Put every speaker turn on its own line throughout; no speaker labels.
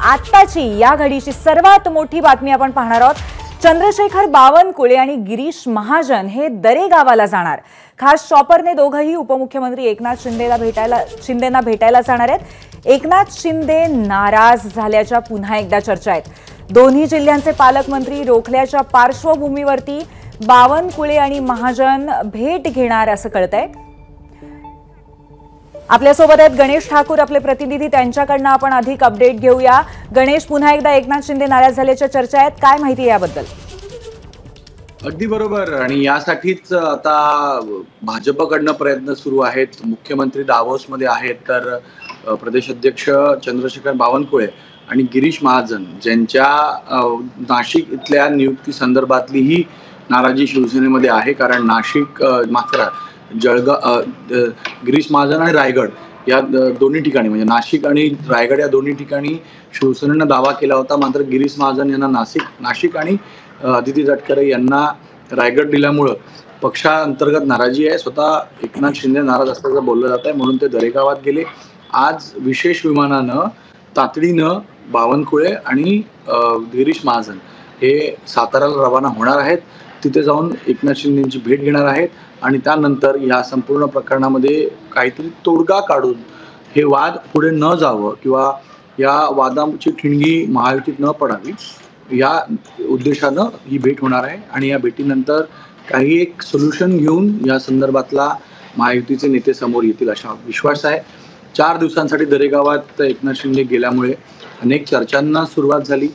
आत्ताची या घडीची सर्वात मोठी बातमी आपण पाहणार आहोत। चंद्रशेखर बावनकुळे आणि गिरीश महाजन हे दरे गावाला जाणार। खास शॉपरने दोघंही उपमुख्यमंत्री एकनाथ शिंदेना भेटायला जाणार आहेत। एकनाथ शिंदे नाराज झाल्याच्या पुन्हा एकदा चर्चा आहेत। दोन्ही जिल्ह्यांचे पालकमंत्री रोखल्याच्या पार्श्वभूमीवरती बावनकुळे आणि महाजन भेट घेणार असं कळतंय। आपल्यासोबत आहेत गणेश ठाकूर आपले प्रतिनिधी, त्यांच्याकडनं आपण अधिक अपडेट घेऊया। गणेश, पुन्हा एकदा एकनाथ शिंदे नाराज झाल्याच्या चर्चा आहेत, काय माहिती याबद्दल?
अगदी बरोबर, आणि यासाठीच आता भाजपकडनं प्रयत्न सुरू आहेत। मुख्यमंत्री दावोसमध्ये आहेत, तर प्रदेश अध्यक्ष चंद्रशेखर बावनकुळे आणि गिरीश महाजन ज्यांच्या नाशिक इथल्या नियुक्ती संदर्भातली ही नाराजी शिवसेनेमध्ये आहे। कारण नाशिक जळगाव, गिरीश महाजन आणि रायगड या दोन्ही ठिकाणी, म्हणजे नाशिक आणि रायगड या दोन्ही ठिकाणी शिवसेनेनं दावा केला होता। मात्र गिरीश महाजन यांना नाशिक आणि अदिती तटकरे यांना रायगड दिल्यामुळं पक्षांतर्गत नाराजी आहे। स्वतः एकनाथ शिंदे नाराज असल्याचं बोललं जात आहे, म्हणून ते दरेगावात गेले। आज विशेष विमानानं तातडीनं बावनकुळे आणि गिरीश महाजन हे साताऱ्याला रवाना होणार आहेत। तिथे जाऊन एकनाथ शिंदेची भेट घेणार आहेत आणि त्यानंतर या संपूर्ण प्रकरणामध्ये काहीतरी तोडगा काढून हे वाद पुढे न जावं किंवा या वादाची ठिणगी महायुतीत न पडावी, या उद्देशानं ही भेट होणार आहे। आणि या भेटीनंतर काही एक सोल्युशन घेऊन या संदर्भातला महायुतीचे नेते समोर येतील असा विश्वास आहे। 4 दिवसांसाठी दरेगावात एकनाथ शिंदे गेल्यामुळे अनेक चर्चांना सुरुवात झाली।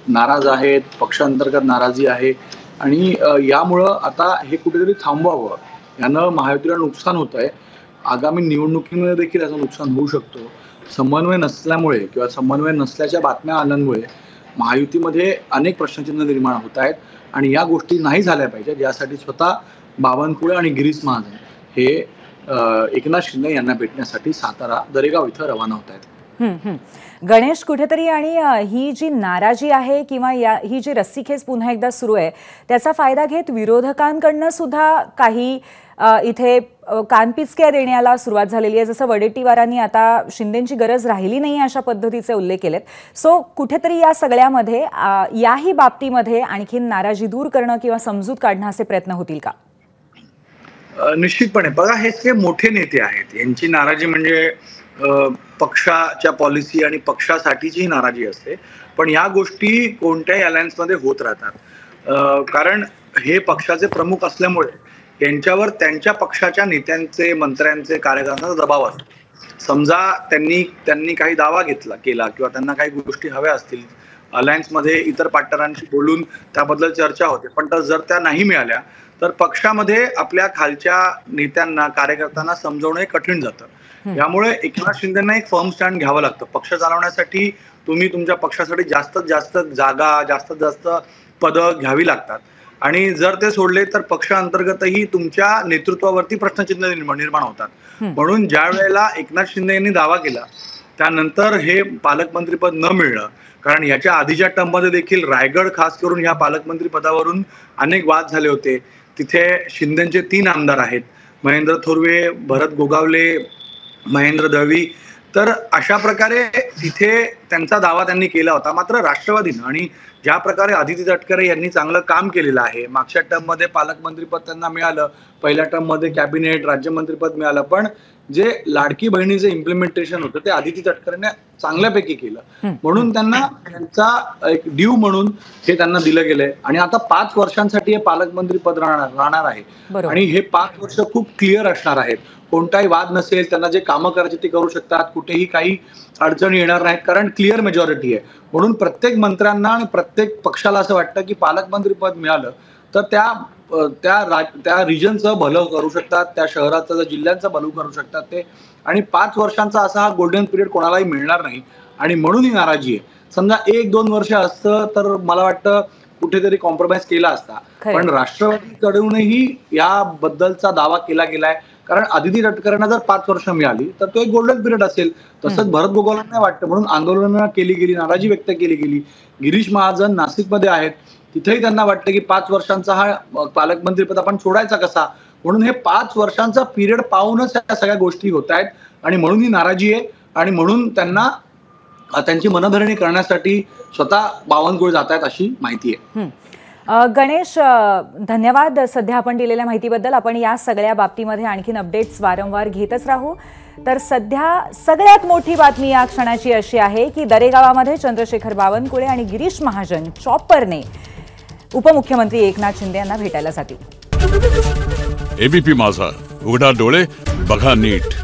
नाराज आहेत, पक्षांतर्गत नाराजी आहे आणि यामुळं आता हे कुठेतरी थांबवावं, यानं महायुतीला नुकसान होत आहे। आगामी निवडणुकीमध्ये देखील याचं नुकसान होऊ शकतो। समन्वय नसल्यामुळे किंवा समन्वय नसल्याच्या बातम्या आल्यामुळे महायुतीमध्ये अनेक प्रश्नचिन्ह निर्माण होत आहेत आणि या गोष्टी नाही झाल्या पाहिजेत, यासाठी स्वतः बावनकुळे आणि गिरीश महाजन हे एकनाथ शिंदे यांना भेटण्यासाठी सातारा दरेगाव इथं रवाना होत आहेत।
गणेश, कुठेतरी आणि ही जी नाराजी आहे किंवा ही जी रस्सीखेच पुन्हा एकदा सुरू आहे, त्याचा फायदा घेत विरोधकांकडनं सुद्धा काही इथे कानपिचक्या देण्याला सुरुवात झालेली आहे। जसं वडेट्टीवारांनी आता शिंदेंची गरज राहिली नाही अशा पद्धतीचे उल्लेख केलेत। सो कुठेतरी या सगळ्यामध्ये याही बाबतीमध्ये आणखीन नाराजी दूर करणं किंवा समजूत काढणं असे प्रयत्न होतील का?
निश्चितपणे बघा, हे सगळे मोठे नेते आहेत, यांची नाराजी म्हणजे पक्षाच्या पॉलिसी आणि पक्षासाठीची नाराजी असते। पण या गोष्टी कोणत्याही अलायन्समध्ये होत राहतात, कारण हे पक्षाचे प्रमुख असल्यामुळे यांच्यावर त्यांच्या पक्षाच्या नेत्यांचे, मंत्र्यांचे, कार्यकर्त्यांचा दबाव असतो। समजा त्यांनी काही दावा केला किंवा त्यांना काही गोष्टी हव्या असतील, अलायन्समध्ये इतर पार्टनरांशी बोलून त्याबद्दल चर्चा होते, पण जर त्या नाही मिळाल्या तर पक्षामध्ये आपल्या खालच्या नेत्यांना, कार्यकर्त्यांना समजवणं कठीण जातं। यामुळे एकनाथ शिंदेंना एक फर्म स्टँड घ्यावं लागतं। पक्ष चालवण्यासाठी तुम्ही तुमच्या पक्षासाठी जास्तीत जास्त जागा, जास्तीत जास्त पदं घ्यावी लागतात आणि जर ते सोडले तर पक्षांतर्गतही तुमच्या नेतृत्वावरती प्रश्नचिन्ह निर्माण होतात। म्हणून ज्या वेळेला एकनाथ शिंदे यांनी दावा केला त्यानंतर हे पालकमंत्रीपद न मिळणं, कारण याच्या आधीच्या टर्ममध्ये देखील रायगड खास करून या पालकमंत्री पदावरून अनेक वाद झाले होते। तिथे शिंदेचे 3 आमदार आहेत, महेंद्र थोरवे, भरत गोगावले, महेंद्र दळवी, तर अशा प्रकारे तिथे त्यांचा दावा त्यांनी केला होता। मात्र राष्ट्रवादीनं आणि ज्या प्रकारे अदिती तटकरे यांनी चांगलं काम केलेलं आहे, मागच्या टर्ममध्ये पालकमंत्रीपद त्यांना मिळालं, पहिल्या टर्ममध्ये कॅबिनेट राज्यमंत्रीपद मिळालं, पण जे लाडकी बहिणीचे इम्प्लिमेंटेशन होतं ते अदिती तटकरेने चांगल्यापैकी केलं, म्हणून त्यांना त्यांचा एक ड्यू म्हणून हे त्यांना दिलं गेलंय। आणि आता 5 वर्षांसाठी हे पालकमंत्री पद राहणार आहे आणि हे 5 वर्ष खूप क्लिअर असणार आहेत। कोणताही वाद नसेल, त्यांना जे कामं करायचे ते करू शकतात, कुठेही काही अडचणी येणार नाहीत, कारण क्लिअर मेजॉरिटी आहे। म्हणून प्रत्येक मंत्र्यांना आणि प्रत्येक पक्षाला असं वाटतं की पालकमंत्री पद मिळालं तर त्या रिजनचं भलं करू शकतात, त्या शहराचं, जिल्ह्यांचं भलं करू शकतात ते, आणि 5 वर्षांचा असा हा गोल्डन पिरियड कोणालाही मिळणार नाही आणि म्हणून ही नाराजी आहे। समजा 1-2 वर्ष असतं तर मला वाटतं कुठेतरी कॉम्प्रोमाइज केला असता, पण राष्ट्रवादीकडूनही याबद्दलचा दावा केला गेलाय, कारण अदिती तटकरेंना जर 5 वर्ष मिळाली तर तो एक गोल्डन पिरियड असेल। तसंच भरत गोगावलेंना वाटतं, म्हणून आंदोलनं केली गेली, नाराजी व्यक्त केली गेली। गिरीश महाजन नाशिकमध्ये आहेत, तिथेही त्यांना वाटतं की 5 वर्षांचा हा पालकमंत्रीपद आपण सोडायचा कसा, म्हणून हे 5 वर्षांचा पिरियड पाहूनच या सगळ्या गोष्टी होत आहेत आणि म्हणून ही नाराजी आहे आणि म्हणून त्यांना त्यांची मनभरणी करण्यासाठी स्वतः बावनकुळे जात आहेत अशी माहिती आहे.
गणेश, धन्यवाद सध्या आपण दिलेल्या माहितीबद्दल. आपण या सगळ्या बाबतीमध्ये आणखीन अपडेट्स वारंवार घेतच राहू. तर सध्या सगळ्यात मोठी बातमी या क्षणाची अशी आहे की दरेगावामध्ये चंद्रशेखर बावनकुळे आणि गिरीश महाजन चॉपरने उपमुख्यमंत्री एकनाथ शिंदे यांना भेटायला जातील.
एबीपी माझा, उघडा डोळे बघा नीट.